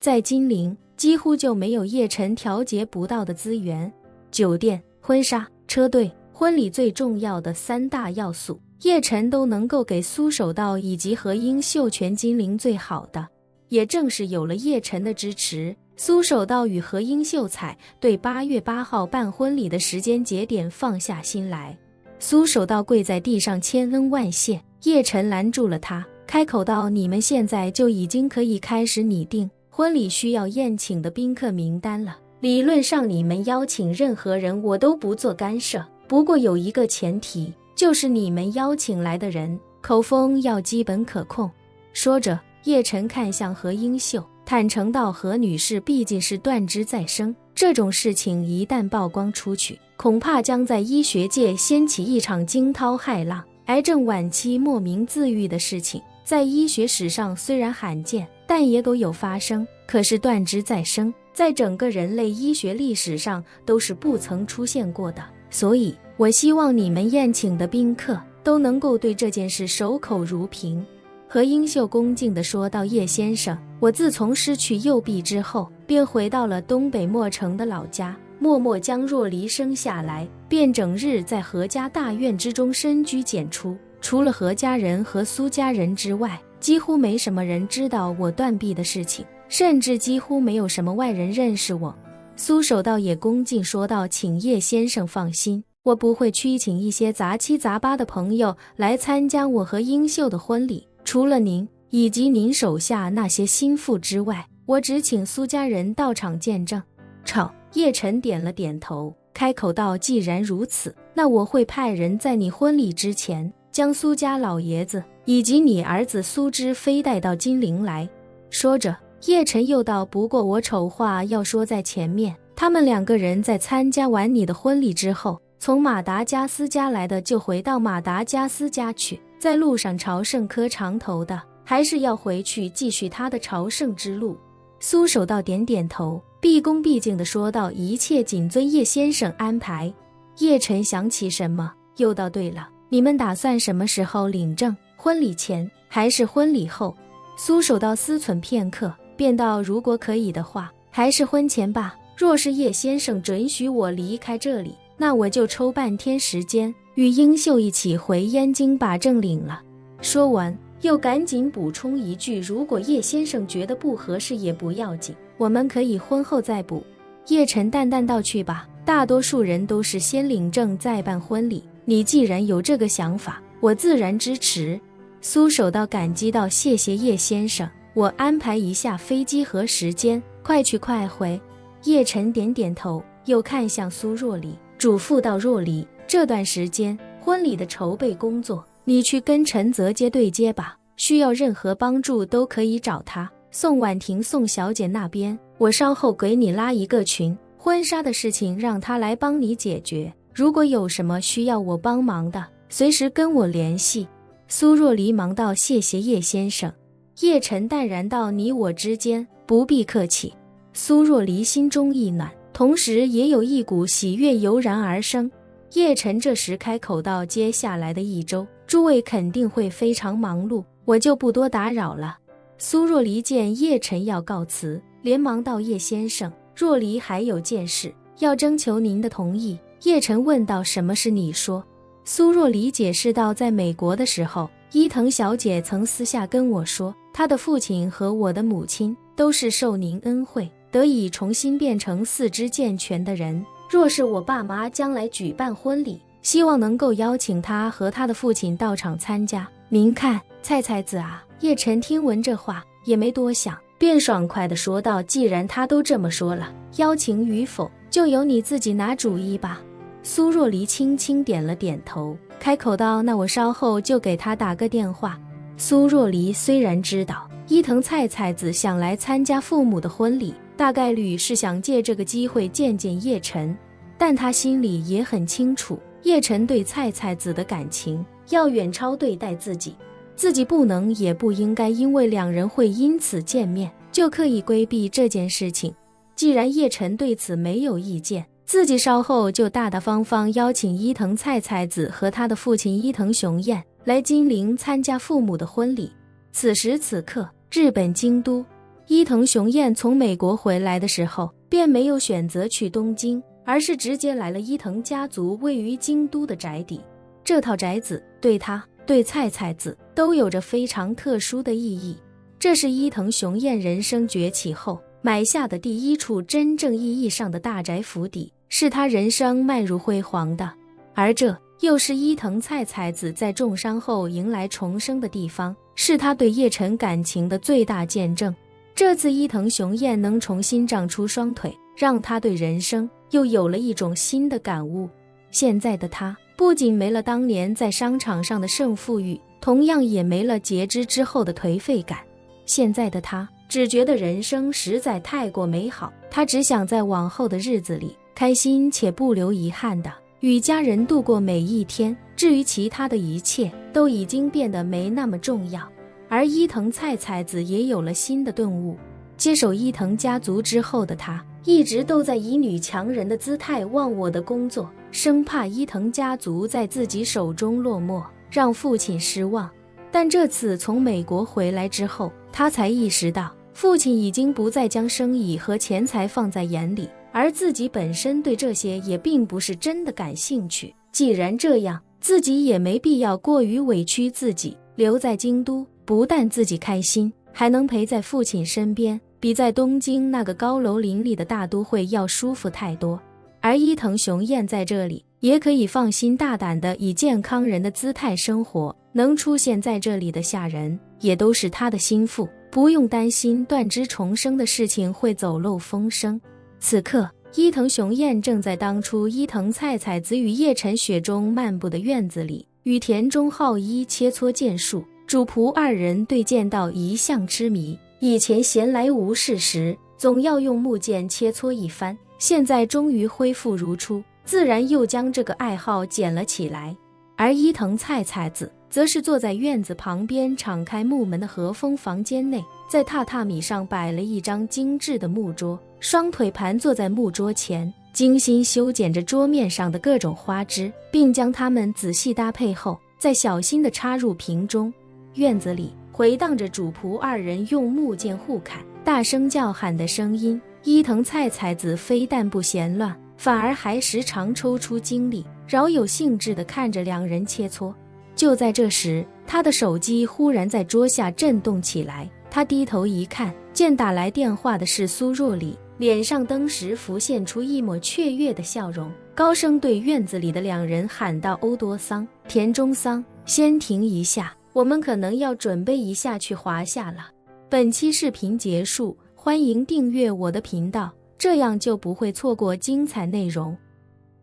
在金陵几乎就没有叶晨调节不到的资源。酒店、婚纱、车队、婚礼最重要的3大要素，叶晨都能够给苏守道以及何英秀全金陵最好的。也正是有了叶晨的支持，苏守道与何英秀才对8月8号办婚礼的时间节点放下心来。苏守道跪在地上千恩万谢，叶晨拦住了他，开口道：你们现在就已经可以开始拟定婚礼需要宴请的宾客名单了。理论上你们邀请任何人我都不做干涉，不过有一个前提，就是你们邀请来的人口风要基本可控。说着，叶晨看向何英秀，坦诚道：何女士毕竟是断肢再生，这种事情一旦曝光出去，恐怕将在医学界掀起一场惊涛骇浪。癌症晚期莫名自愈的事情，在医学史上虽然罕见，但也都有发生。可是断肢再生，在整个人类医学历史上都是不曾出现过的。所以，我希望你们宴请的宾客都能够对这件事守口如瓶。何英秀恭敬地说道：叶先生，我自从失去右臂之后，便回到了东北莫城的老家，默默将若离生下来，便整日在何家大院之中深居简出。除了何家人和苏家人之外，几乎没什么人知道我断臂的事情，甚至几乎没有什么外人认识我。苏守道也恭敬说道：请叶先生放心，我不会屈请一些杂七杂八的朋友来参加我和英秀的婚礼。除了您以及您手下那些心腹之外，我只请苏家人到场见证。吵！叶晨点了点头，开口道：既然如此，那我会派人在你婚礼之前，将苏家老爷子以及你儿子苏之飞带到金陵来。说着，叶晨又道：不过我丑话要说在前面，他们2个人在参加完你的婚礼之后，从马达加斯加来的就回到马达加斯加去，在路上朝圣磕长头的，还是要回去继续他的朝圣之路。苏守道点点头，毕恭毕敬地说道：一切谨遵叶先生安排。叶晨想起什么，又道：对了，你们打算什么时候领证？婚礼前还是婚礼后？苏守道思忖片刻，便道：如果可以的话，还是婚前吧。若是叶先生准许我离开这里，那我就抽半天时间与英秀一起回燕京把证领了。说完，又赶紧补充一句：如果叶先生觉得不合适也不要紧，我们可以婚后再补。叶晨淡淡道：去吧，大多数人都是先领证再办婚礼，你既然有这个想法，我自然支持。苏守道感激道：谢谢叶先生，我安排一下飞机和时间，快去快回。叶晨点点头，又看向苏若离，嘱咐道：若离，这段时间婚礼的筹备工作，你去跟陈泽接对接吧，需要任何帮助都可以找他。宋婉婷宋小姐那边，我稍后给你拉一个群，婚纱的事情让她来帮你解决，如果有什么需要我帮忙的，随时跟我联系。苏若离忙道：谢谢叶先生。叶晨淡然道：你我之间不必客气。苏若离心中一暖，同时也有一股喜悦油然而生。叶晨这时开口道：接下来的1周，诸位肯定会非常忙碌，我就不多打扰了。苏若离见叶晨要告辞，连忙道：叶先生，若离还有件事要征求您的同意。叶晨问道：什么事你说。苏若离解释道：在美国的时候，伊藤小姐曾私下跟我说，她的父亲和我的母亲都是受您恩惠，得以重新变成4肢健全的人。若是我爸妈将来举办婚礼，希望能够邀请他和他的父亲到场参加。您看，菜菜子啊。叶晨听闻这话也没多想，便爽快地说道：既然他都这么说了，邀请与否就由你自己拿主意吧。苏若离轻轻点了点头，开口道：那我稍后就给他打个电话。苏若离虽然知道伊藤菜菜子想来参加父母的婚礼，大概率是想借这个机会见见叶晨，但他心里也很清楚，叶晨对菜菜子的感情要远超对待自己，自己不能也不应该因为2人会因此见面就刻意规避这件事情。既然叶晨对此没有意见，自己稍后就大大方方邀请伊藤菜菜子和他的父亲伊藤雄彦来金陵参加父母的婚礼。此时此刻，日本京都伊藤雄彦从美国回来的时候，便没有选择去东京，而是直接来了伊藤家族位于京都的宅邸。这套宅子对他、对菜菜子都有着非常特殊的意义。这是伊藤雄彦人生崛起后买下的第一处真正意义上的大宅府邸，是他人生迈入辉煌的。而这又是伊藤菜菜子在重伤后迎来重生的地方，是他对叶晨感情的最大见证。这次伊藤雄彦能重新长出双腿，让他对人生又有了一种新的感悟。现在的他不仅没了当年在商场上的胜负欲，同样也没了截肢之后的颓废感。现在的他只觉得人生实在太过美好，他只想在往后的日子里开心且不留遗憾的与家人度过每一天，至于其他的一切都已经变得没那么重要。而伊藤菜菜子也有了新的顿悟。接手伊藤家族之后的他一直都在以女强人的姿态忘我的工作，生怕伊藤家族在自己手中落寞，让父亲失望。但这次从美国回来之后，他才意识到父亲已经不再将生意和钱财放在眼里，而自己本身对这些也并不是真的感兴趣。既然这样，自己也没必要过于委屈自己，留在京都不但自己开心，还能陪在父亲身边，比在东京那个高楼林立的大都会要舒服太多。而伊藤雄彦在这里也可以放心大胆地以健康人的姿态生活，能出现在这里的下人也都是他的心腹，不用担心断肢重生的事情会走漏风声。此刻伊藤雄彦正在当初伊藤菜菜子与叶晨雪中漫步的院子里，与田中浩一切磋剑术，主仆二人对剑道一向痴迷。以前闲来无事时，总要用木剑切磋一番，现在终于恢复如初，自然又将这个爱好捡了起来。而伊藤菜菜子则是坐在院子旁边敞开木门的和风房间内，在榻榻米上摆了一张精致的木桌，双腿盘坐在木桌前，精心修剪着桌面上的各种花枝，并将它们仔细搭配后再小心地插入瓶中。院子里回荡着主仆二人用木剑互砍、大声叫喊的声音。伊藤菜菜子非但不嫌乱，反而还时常抽出精力，饶有兴致地看着两人切磋。就在这时，他的手机忽然在桌下震动起来，他低头一看，见打来电话的是苏若里，脸上登时浮现出一抹雀跃的笑容，高声对院子里的两人喊道：“欧多桑、田中桑，先停一下，我们可能要准备一下去华夏了。”本期视频结束，欢迎订阅我的频道，这样就不会错过精彩内容。